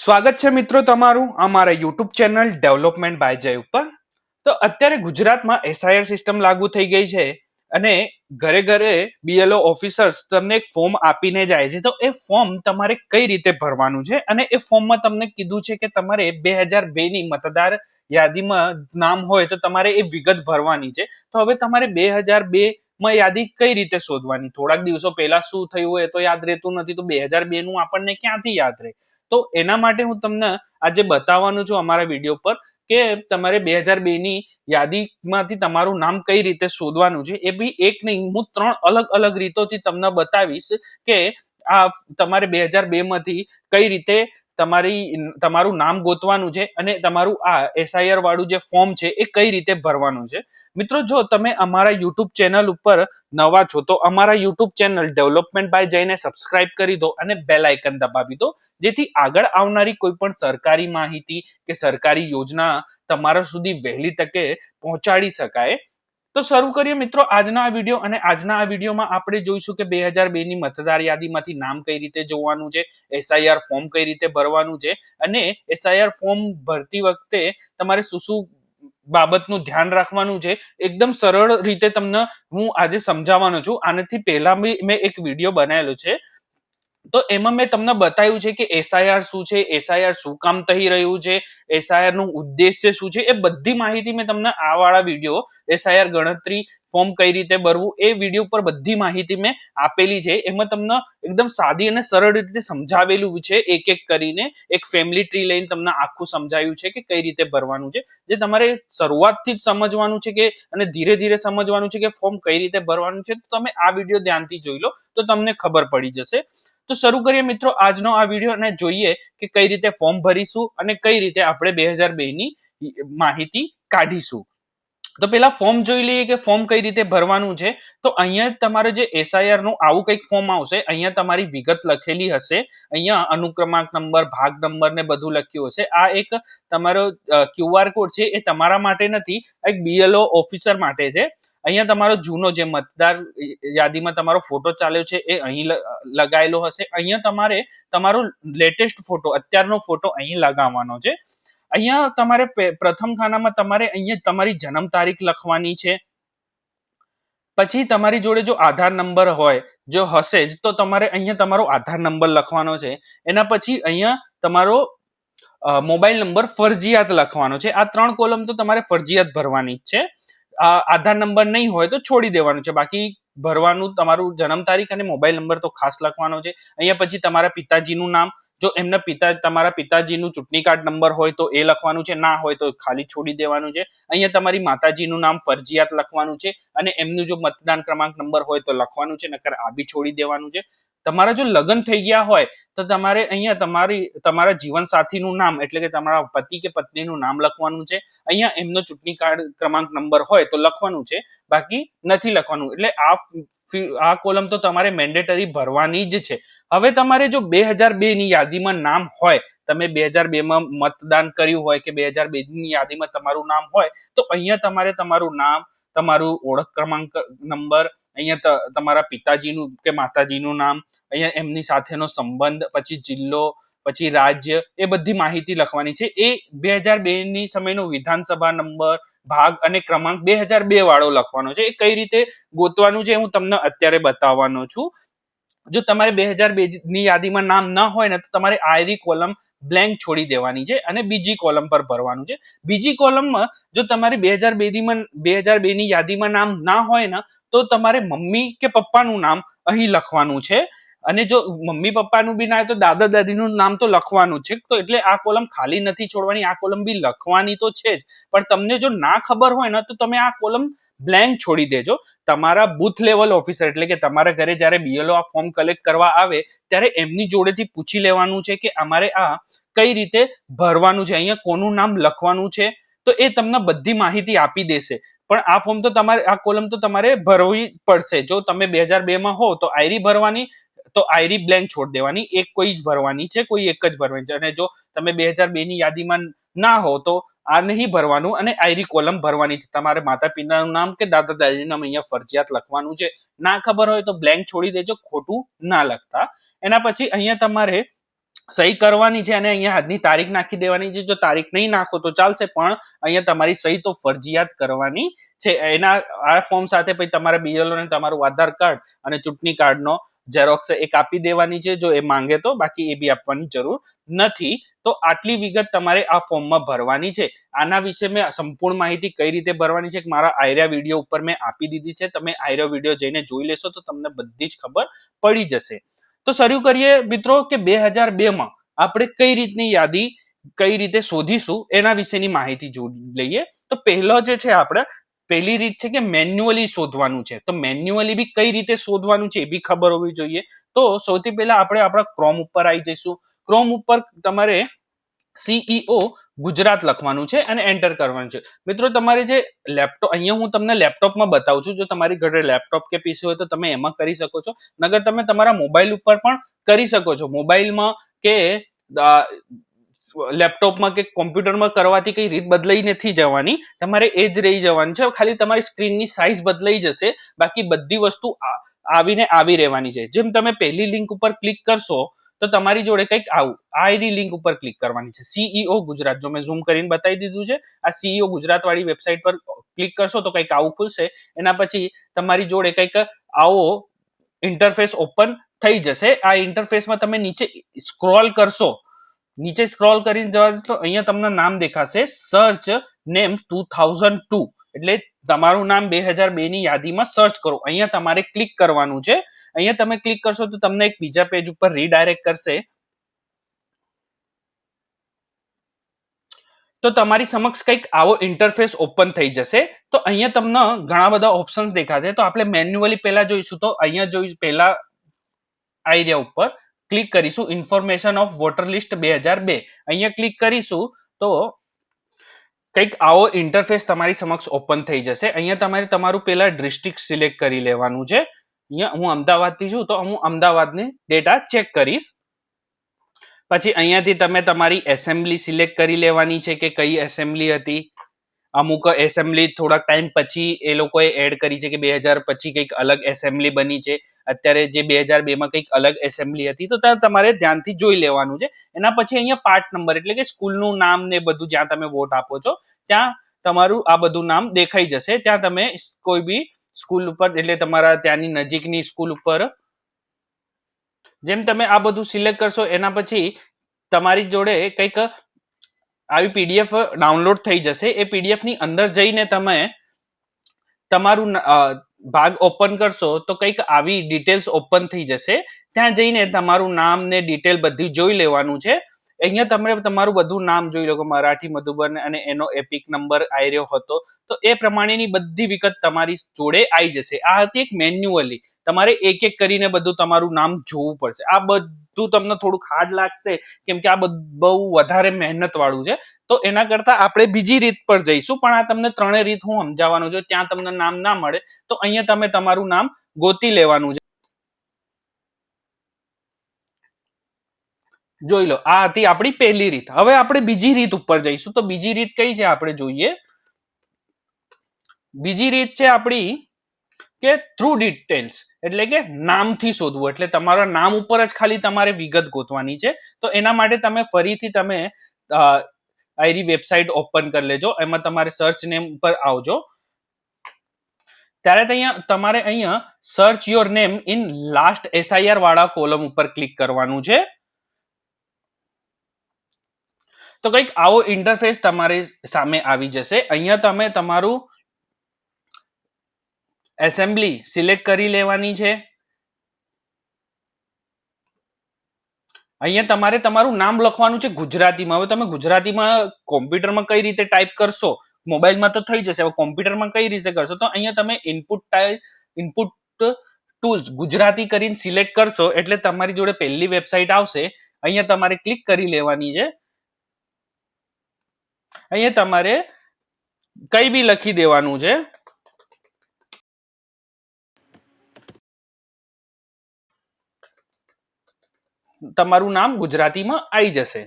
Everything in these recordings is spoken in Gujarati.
સ્વાગત છે મિત્રો તમારું અમારા યુટ્યુબ ચેનલ ડેવલપમેન્ટ બાય જય ઉપર. તો અત્યારે ગુજરાતમાં એસઆઈઆર સિસ્ટમ લાગુ થઈ ગઈ છે અને ઘરે ઘરે બીએલઓ ઓફિસર્સ તમને એક ફોર્મ આપીને જાય છે. તો એ ફોર્મ તમારે કઈ રીતે ભરવાનું છે અને એ ફોર્મમાં તમને કીધું છે કે તમારે 2002 ની મતદાર યાદીમાં નામ હોય તો તમારે એ વિગત ભરવાની છે. તો હવે તમારે 2002 માં યાદી કઈ રીતે શોધવાની? થોડાક દિવસો પહેલા શું થયું હોય તો યાદ રહેતું નથી, તો 2002 નું આપણને ક્યાંથી યાદ રહે? તો એના માટે હું તમને આજે બતાવવાનું છું અમારા વિડીયો પર કે તમારે 2002 ની યાદીમાંથી તમારું નામ કઈ રીતે શોધવાનું છે. એ બી એક નહીં, હું 3 અલગ અલગ રીતોથી તમને બતાવીશ કે આ તમારે 2002 માંથી કઈ રીતે તમારું નામ ગોતવાનું છે અને તમારું આ એસઆઈઆર વાળું જે ફોર્મ છે એ કઈ રીતે ભરવાનું છે. મિત્રો, જો તમે અમારા યુટ્યુબ ચેનલ ઉપર નવા છો તો અમારા યુટ્યુબ ચેનલ ડેવલપમેન્ટ બાય જઈને સબસ્ક્રાઇબ કરી દો અને બેલ આઇકન દબાવી દો, જેથી આગળ આવનારી કોઈ પણ સરકારી માહિતી કે સરકારી યોજના તમારા સુધી વહેલી તકે પહોંચાડી શકાય. તો શરૂ કરીએ મિત્રો આજના આ વિડીયો. અને આજના આ વિડીયોમાં આપણે જોઈશું કે 2002 ની મતદાર યાદીમાંથી નામ કઈ રીતે જોવાનું છે, એસઆઈઆર ફોર્મ કઈ રીતે ભરવાનું છે અને એસઆઈઆર ફોર્મ ભરતી વખતે તમારે શું શું બાબતનું ધ્યાન રાખવાનું છે. એકદમ સરળ રીતે તમને હું આજે સમજાવવાનો છું. આનાથી પહેલા મેં એક વિડીયો બનાવેલો છે, તો એમાં મેં તમને બતાવ્યું છે કે એસઆઈઆર શું છે, એસઆઈઆર શું કામ થઈ રહ્યું છે, એસઆઈઆર નું ઉદ્દેશ્ય શું છે. એ બધી માહિતી મેં તમને આ વાળા વિડીયો એસઆઈઆર ગણતરી ફોર્મ કઈ રીતે ભરવું એ વિડીયો પર બધી માહિતી મેં આપેલી છે. એમાં તમને એકદમ સાદી અને સરળ રીતે સમજાવેલું છે, એક એક કરીને એક ફેમિલી ટ્રી લઈને તમને આખું સમજાવ્યું છે કે કઈ રીતે ભરવાનું છે. જે તમારે શરૂઆતથી જ સમજવાનું છે કે અને ધીરે ધીરે સમજવાનું છે કે ફોર્મ કઈ રીતે ભરવાનું છે. તો તમે આ વિડીયો ધ્યાનથી જોઈ લો તો તમને ખબર પડી જશે. તો શરૂ કરીએ મિત્રો આજનો આ વિડીયો અને જોઈએ કે કઈ રીતે ફોર્મ ભરીશું અને કઈ રીતે આપણે 2002 ની માહિતી કાઢીશું. તો પેલા ફોર્મ જોઈ લઈએ કે ફોર્મ કઈ રીતે ભરવાનું છે. તો અહીંયા તમારે જે એસઆઈઆર નું આવું કંઈક ફોર્મ આવશે. અહીંયા તમારી વિગત લખેલી હશે, અહીંયા અનુક્રમાંક નંબર, ભાગ નંબર ને બધું લખ્યું હશે. આ એક તમારો ક્યુઆર કોડ છે, એ તમારા માટે નથી, એક બીએલઓ ઓફિસર માટે છે. અહીંયા તમારો જૂનો જે મતદાર યાદીમાં તમારો ફોટો ચાલ્યો છે એ અહીં લગાવેલો હશે. અહીંયા તમારે તમારો લેટેસ્ટ ફોટો, અત્યારનો ફોટો અહીં લગાવવાનો છે. અહીંયા તમારે પ્રથમ ખાનામાં તમારે અહીંયા તમારી જન્મ તારીખ લખવાની છે. પછી તમારી જોડે જો આધાર નંબર હોય, જો હશે જ, તો તમારે અહીંયા તમારો આધાર નંબર લખવાનો છે. એના પછી અહીંયા તમારો મોબાઈલ નંબર ફરજિયાત લખવાનો છે. આ 3 કોલમ તો તમારે ફરજિયાત ભરવાની જ છે. આધાર નંબર નહીં હોય તો છોડી દેવાનું છે, બાકી ભરવાનું તમારું જન્મ તારીખ અને મોબાઈલ નંબર તો ખાસ લખવાનો છે. અહીંયા પછી તમારા પિતાજીનું નામ, જો એમના તમારા પિતાજીનું ચૂંટણી કાર્ડ નંબર હોય તો એ લખવાનું છે, ના હોય તો ખાલી છોડી દેવાનું છે. અહીંયા તમારી માતાજીનું નામ ફરજિયાત લખવાનું છે અને એમનું જો મતદાન ક્રમાંક નંબર હોય તો લખવાનું છે, નકર આ બી છોડી દેવાનું છે. તમારા જો લગ્ન થઈ ગયા હોય તો તમારે અહીંયા તમારા જીવનસાથીનું નામ એટલે કે તમારા પતિ કે પત્નીનું નામ લખવાનું છે. અહીંયા એમનો ચૂંટણી કાર્ડ ક્રમાંક નંબર હોય તો લખવાનું છે, બાકી નથી લખવાનું. એટલે આ કોલમ તો તમારે મેન્ડેટરી ભરવાની જ છે. હવે તમારે જો 2002 ની યાદીમાં નામ હોય, તમે 2002 માં મતદાન કર્યું હોય કે 2002 ની યાદીમાં તમારું નામ હોય, તો અહીંયા તમારે તમારું નામ, તમારું ઓળખ ક્રમાંક નંબર, અહીંયા તમારા પિતાજીનું કે માતાજીનું નામ, અહીંયા એમની સાથેનો સંબંધ, પછી જિલ્લો, પછી રાજ્ય, એ બધી માહિતી લખવાની છે. એ 2002 ની સમયનો વિધાનસભા નંબર, ભાગ અને ક્રમાંક 2002 વાળો લખવાનો છે. એ કઈ રીતે ગોતવાનું છે હું તમને અત્યારે બતાવવાનો છું. જો તમારે 2002 ની યાદીમાં નામ ન હોય ને તો તમારે આયરી કોલમ બ્લેન્ક છોડી દેવાની છે અને બીજી કોલમ પર ભરવાનું છે. બીજી કોલમમાં જો તમારે 2002 ની યાદીમાં નામ ના હોય ને તો તમારે મમ્મી કે પપ્પાનું નામ અહીં લખવાનું છે. અને જો મમ્મી પપ્પાનું બી ના હોય તો દાદા દાદીનું નામ તો લખવાનું છે. તો એટલે આ કોલમ ખાલી નથી છોડવાની, આ કોલમ બી લખવાની તો છે જ. પણ તમને જો ના ખબર હોય ને તો તમે આ કોલમ બ્લેન્ક છોડી દેજો. તમારા બુથ લેવલ ઓફિસર એટલે કે તમારા ઘરે જ્યારે બીએલઓ આ ફોર્મ કલેક્ટ કરવા આવે ત્યારે એમની જોડેથી પૂછી લેવાનું છે કે અમારે આ કઈ રીતે ભરવાનું છે, અહીંયા કોનું નામ લખવાનું છે. તો એ તમને બધી માહિતી આપી દેશે. પણ આ ફોર્મ તો તમારે, આ કોલમ તો તમારે ભરવી પડશે. જો તમે 2002 માં હો તો આયરી ભરવાની, તો આયરી બ્લેન્ક છોડ દેવાની, એક કોઈ જ ભરવાની છે, કોઈ એક જ ભરવાની છે. અને જો તમે 2002 ની યાદીમાં ના હો તો આ નહીં ભરવાનું અને આયરી કોલમ ભરવાની છે. તમારે માતા પિતાનું નામ કે દાદા દાદીનું નામ અહીંયા ફરજિયાત લખવાનું છે. ના ખબર હોય તો બ્લેન્ક છોડી દેજો, ખોટું ના લખતા. એના પછી અહીંયા તમારે સહી કરવાની છે અને અહીંયા આજની તારીખ નાખી દેવાની છે. જો તારીખ નહીં નાખો તો ચાલશે, પણ અહીંયા તમારી સહી તો ફરજિયાત કરવાની છે. એના આ ફોર્મ સાથે પછી તમારા બીએલઓ ને તમારું આધાર કાર્ડ અને ચૂંટણી કાર્ડનો ઝેરોક્સ એક આપી દેવાની છે, જો એ માંગે તો. બાકી એ બી આપવાની જરૂર નથી. તો આટલી વિગત તમારે આ ફોર્મમાં ભરવાની છે. આના વિશે મેં સંપૂર્ણ માહિતી કઈ રીતે ભરવાની છે મારા આયરા વિડીયો ઉપર મેં આપી દીધી છે. તમે આયરા વિડીયો જઈને જોઈ લેશો તો તમને બધી જ ખબર પડી જશે. તો શરૂ કરીએ મિત્રો કે 2002 માં આપણે કઈ રીતની યાદી કઈ રીતે શોધીશું એના વિશેની માહિતી લઈએ. તો પહેલો જે છે આપણે પહેલી રીત છે કે મેન્યુઅલી શોધવાનું છે. તો મેન્યુઅલી બી કઈ રીતે શોધવાનું છે એ બી ખબર હોવી જોઈએ. તો સૌથી પહેલા આપણે આપણા ક્રોમ ઉપર આવી જઈશું. ક્રોમ ઉપર તમારે CEO ગુજરાત લખવાનું છે અને એન્ટર કરવાનું છે. મિત્રો તમારે જે લેપટોપ, અહીંયા હું તમને લેપટોપમાં બતાવું છું. જો તમારી ઘરે લેપટોપ કે પીસી હોય તો તમે એમાં કરી શકો છો, નગર તમે તમારા મોબાઈલ ઉપર પણ કરી શકો છો. મોબાઈલમાં કે લેપટોપમાં કે કોમ્પ્યુટરમાં કરવાથી કઈ રીત બદલાઈ નથી જવાની, તમારે એ જ રહી જવાની છે. ખાલી તમારી સ્ક્રીનની સાઈઝ બદલાઈ જશે, બાકી બધી વસ્તુ આવીને આવી રહેવાની છે. જેમ તમે પહેલી લિંક ઉપર ક્લિક કરશો તો તમારી જોડે કંઈક આવું આઈડી લિંક ઉપર ક્લિક કરવાની છે, CEO ગુજરાત. જો મેં ઝૂમ કરીને બતાવી દીધું છે, આ CEO ગુજરાત વાળી વેબસાઇટ પર ક્લિક કરશો તો કંઈક આવું ખુલશે. એના પછી તમારી જોડે કંઈક આવો ઇન્ટરફેસ ઓપન થઈ જશે. આ ઇન્ટરફેસમાં તમે નીચે સ્ક્રોલ કરશો, નીચે સ્ક્રોલ કરીને જવા તો અહીંયા તમને નામ દેખાશે સર્ચ નેમ 2002. એટલે તમારું નામ 2002 ની યાદીમાં સર્ચ કરો. અહીંયા તમારે ક્લિક કરવાનું છે. અહીંયા તમે ક્લિક કરશો તો તમને એક બીજા પેજ ઉપર રીડાયરેક્ટ કરશે. તો તમારી સમક્ષ કંઈક આવો ઇન્ટરફેસ ઓપન થઈ જશે. તો અહીંયા તમને ઘણા બધા ઓપ્શન્સ દેખાશે. તો આપણે મેન્યુઅલી પહેલા જોઈશું. તો અહીંયા જોઈશું પહેલા આઈડિયા ઉપર ક્લિક કરીશું, ઇન્ફોર્મેશન ઓફ વોટર લિસ્ટ 2002. અહીંયા ક્લિક કરીશું તો કંઈક આવો ઇન્ટરફેસ તમારી સમક્ષ ઓપન થઈ જશે. અહીંયા તમારે તમારું પહેલા ડિસ્ટ્રિક્ટ સિલેક્ટ કરી લેવાનું છે. અહીંયા હું અમદાવાદથી છું તો હું અમદાવાદની ડેટા ચેક કરીશ. પછી અહીંયાથી તમે તમારી એસેમ્બલી સિલેક્ટ કરી લેવાની છે કે કઈ એસેમ્બલી હતી. અમુક એસેમ્બલી થોડાક ટાઈમ પછી એ લોકોએ એડ કરી છે કે 2000 પછી કંઈક અલગ એસેમ્બલી બની છે. અત્યારે જે 2002 માં કંઈક અલગ એસેમ્બલી હતી, તો ત્યાં તમારે ધ્યાનથી જોઈ લેવાનું છે. એના પછી અહીંયા પાર્ટ નંબર એટલે કે સ્કૂલનું નામ ને બધું જ્યાં તમે વોટ આપો છો ત્યાં તમારું આ બધું નામ દેખાઈ જશે. ત્યાં તમે કોઈ બી સ્કૂલ ઉપર એટલે તમારા ત્યાંની નજીકની સ્કૂલ ઉપર જેમ તમે આ બધું સિલેક્ટ કરશો એના પછી તમારી જોડે કંઈક આવી પીડીએફ ડાઉનલોડ થઈ જશે. એ પીડીએફ ની અંદર જઈને તમે તમારું ભાગ ઓપન કરશો તો કંઈક આવી ડિટેલ્સ ઓપન થઈ જશે. ત્યાં જઈને તમારું નામ ને ડિટેલ બધી જોઈ લેવાનું છે. અહીંયા તમે તમારું બધું નામ જોઈ લો, મરાઠી મધુબન અને એનો એપિક નંબર આયર્યો હતો. તો એ પ્રમાણેની બધી વિગત તમારી જોડે આવી જશે. આ હતી એક મેન્યુઅલી, તમારે એક એક કરીને બધું તમારું નામ જોવું પડશે. આ બધું તમને થોડુંક હાર્ડ લાગશે કેમ કે આ બહુ વધારે મહેનત વાળું છે. તો એના કરતા આપણે બીજી રીત પર જઈશું, પણ આ તમને ત્રણેય રીત હું સમજાવવાનું છું. ત્યાં તમને નામ ના મળે તો અહીંયા તમે તમારું નામ ગોતી લેવાનું છે. જોઈ લો, આ હતી આપણી પહેલી રીત. હવે આપણે બીજી રીત ઉપર જઈશું. તો બીજી રીત કઈ છે આપણે જોઈએ. બીજી રીત છે આપણી કે થ્રુ ડિટેલ્સ, એટલે કે નામથી શોધવું. એટલે તમારા નામ ઉપર જ ખાલી તમારે વિગત ગોતવાની છે. તો એના માટે તમે ફરીથી તમે આઈરી વેબસાઇટ ઓપન કરી લેજો. એમાં તમારે સર્ચ નેમ ઉપર આવજો. ત્યારે તમારે અહીંયા search your name in last SIR વાળા કોલમ ઉપર ક્લિક કરવાનું છે. તો કંઈક આવો ઇન્ટરફેસ તમારી સામે આવી જશે. અહીંયા તમે તમારું એસેમ્બલી સિલેક્ટ કરી લેવાની છે. અહીંયા તમારે તમારું નામ લખવાનું છે ગુજરાતીમાં. હવે તમે ગુજરાતીમાં કોમ્પ્યુટરમાં કઈ રીતે ટાઈપ કરશો, મોબાઈલમાં તો થઈ જશે, હવે કોમ્પ્યુટરમાં કઈ રીતે કરશો તો અહીંયા તમે ઇનપુટ ટૂલ્સ ગુજરાતી કરીને સિલેક્ટ કરશો એટલે તમારી જોડે પહેલી વેબસાઇટ આવશે. અહીંયા તમારે ક્લિક કરી લેવાની છે. અહીંયા તમારે કઈ બી લખી દેવાનું છે. તમારું નામ ગુજરાતીમાં આવી જશે.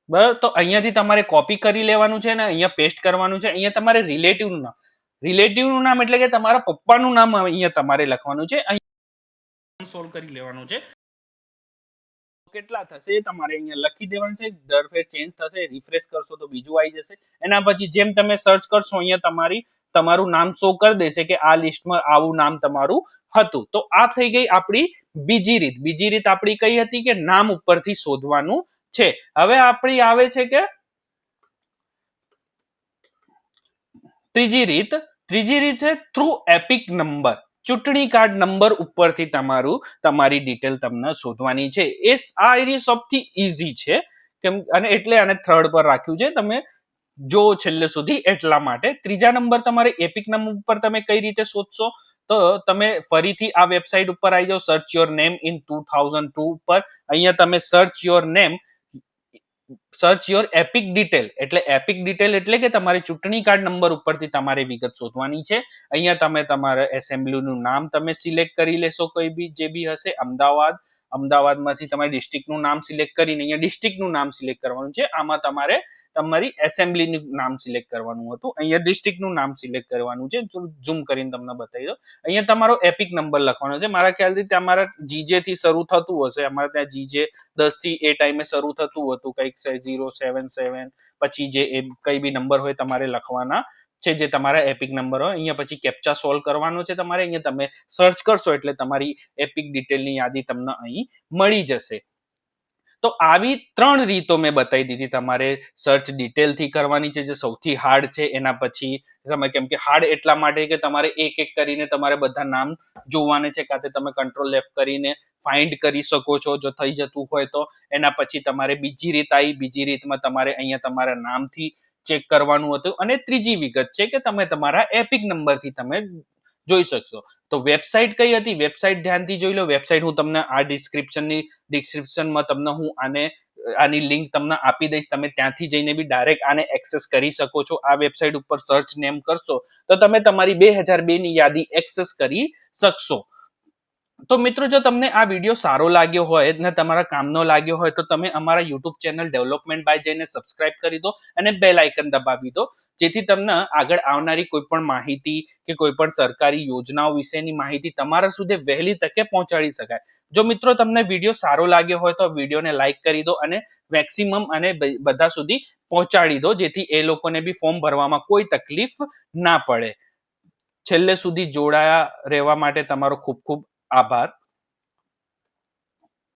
બરાબર, તો અહીંયાથી તમારે કોપી કરી લેવાનું છે ને અહીંયા પેસ્ટ કરવાનું છે. અહીંયા તમારે રિલેટિવનું નામ એટલે કે તમારા પપ્પાનું નામ અહીંયા તમારે લખવાનું છે. અહીં સોલ્વ કરી લેવાનું છે. કેટલા થશે એ તમારે અહીંયા લખી દેવાનું છે. દર ફેર ચેન્જ થશે, રિફ્રેશ કરશો તો બીજું આવી જશે. એના પછી જેમ તમે સર્ચ કરશો અહીંયા તમારું નામ શો કરી દેશે કે આ લિસ્ટમાં આવું નામ તમારું હતું. તો આ થઈ ગઈ આપણી બીજી રીત. બીજી રીત આપણી કઈ હતી કે નામ ઉપરથી શોધવાનું છે. હવે આપણી આવે છે કે ત્રીજી રીત છે થ્રુ એપિક નંબર. ચૂંટણી કાર્ડ નંબર ઉપરથી તમારી ડિટેલ તમને શોધવાની છે. આ એરિયા સૌથી ઈઝી છે અને એટલે આને થર્ડ પર રાખ્યું છે. તમે જો છેલ્લે સુધી એટલા માટે. ત્રીજા નંબર તમારે એપિક નંબર ઉપર તમે કઈ રીતે શોધશો? તો તમે ફરીથી આ વેબસાઇટ ઉપર આવી જાઓ, સર્ચ યોર નેમ ઇન 2002 ઉપર. અહીંયા તમે સર્ચ યોર એપિક ડિટેલ એટલે કે તમારી ચૂંટણી કાર્ડ નંબર ઉપરથી તમારે વિગત શોધવાની છે. અહીંયા તમે તમારા એસેમ્બલીનું નામ તમે સિલેક્ટ કરી લેશો, કોઈ બી જે બી હશે. અમદાવાદમાંથી તમારી ડિસ્ટ્રિક્ટનું નામ સિલેક્ટ કરીને અહીંયા ડિસ્ટ્રિક્ટનું નામ સિલેક્ટ કરવાનું છે. આમાં તમારે તમારી એસેમ્બલીનું નામ સિલેક્ટ કરવાનું હતું, અહીંયા ડિસ્ટ્રિક્ટનું નામ સિલેક્ટ કરવાનું છે. ઝૂમ કરીને તમને બતાવી દો. અહીંયા તમારો એપિક નંબર લખવાનો છે. મારા ખ્યાલથી તમારા જીજે થી શરૂ થતું હશે. અમારે ત્યાં જીજે 10 થી એ ટાઈમે શરૂ થતું હતું, કંઈક 077, પછી જે કઈ બી નંબર હોય તમારે લખવાના છે, જે તમારા એપિક નંબર હોય. અહીંયા પછી કેપ્ચા સોલ્વ કરવાનો છે તમારે. અહીંયા તમે સર્ચ કરશો એટલે તમારી એપિક ડિટેલની યાદી તમને અહીં મળી જશે. તો આવી 3 રીતો મેં બતાવી દીધી. તમારે સર્ચ ડિટેલથી કરવાની છે, જે સૌથી હાર્ડ છે. એના પછી તમે, કેમ કે હાર્ડ એટલા માટે કે તમારે એક એક કરીને તમારે બધા નામ જોવાને છે, કાતે તમે કંટ્રોલ F કરીને ફાઇન્ડ કરી શકો છો જો થઈ જતું હોય તો. એના પછી તમારે બીજી રીત આવી. બીજી રીતમાં તમારે અહીંયા તમારા નામથી ચેક કરવાનું હતું. અને ત્રીજી વિગત છે કે તમે તમારા એપિક નંબરથી તમે જોઈ શકશો. તો વેબસાઇટ કઈ હતી? વેબસાઇટ ધ્યાનથી જોઈ લો. વેબસાઇટ હું તમને આ ડિસ્ક્રિપ્શનમાં તમને હું આની લિંક તમને આપી દઈશ. તમે ત્યાંથી જઈને બી ડાયરેક્ટ આને એક્સેસ કરી શકો છો. આ વેબસાઇટ ઉપર સર્ચ નેમ કરશો તો તમે તમારી 2002 ની યાદી એક્સેસ કરી શકશો. તો મિત્રો, જો તમને આ વિડીયો સારો લાગ્યો હોય ને તમારા કામનો લાગ્યો હોય તો તમે અમારા યુટ્યુબ ચેનલ ડેવલપમેન્ટ બાય જઈને સબસ્ક્રાઇબ કરી દો અને બેલ આઇકન દબાવી દો, જેથી તમને આગળ આવનારી કોઈ પણ માહિતી કે કોઈ પણ સરકારી યોજનાઓ વિશેની માહિતી તમારા સુધી વહેલી તકે પહોંચાડી શકાય. જો મિત્રો તમને વિડીયો સારો લાગ્યો હોય તો વિડીયોને લાઇક કરી દો અને મેક્સિમમ અને બધા સુધી પહોંચાડી દો, જેથી એ લોકોને બી ફોર્મ ભરવામાં કોઈ તકલીફ ના પડે. છેલ્લે સુધી જોડાયા રહેવા માટે તમારો ખૂબ ખૂબ આભાર.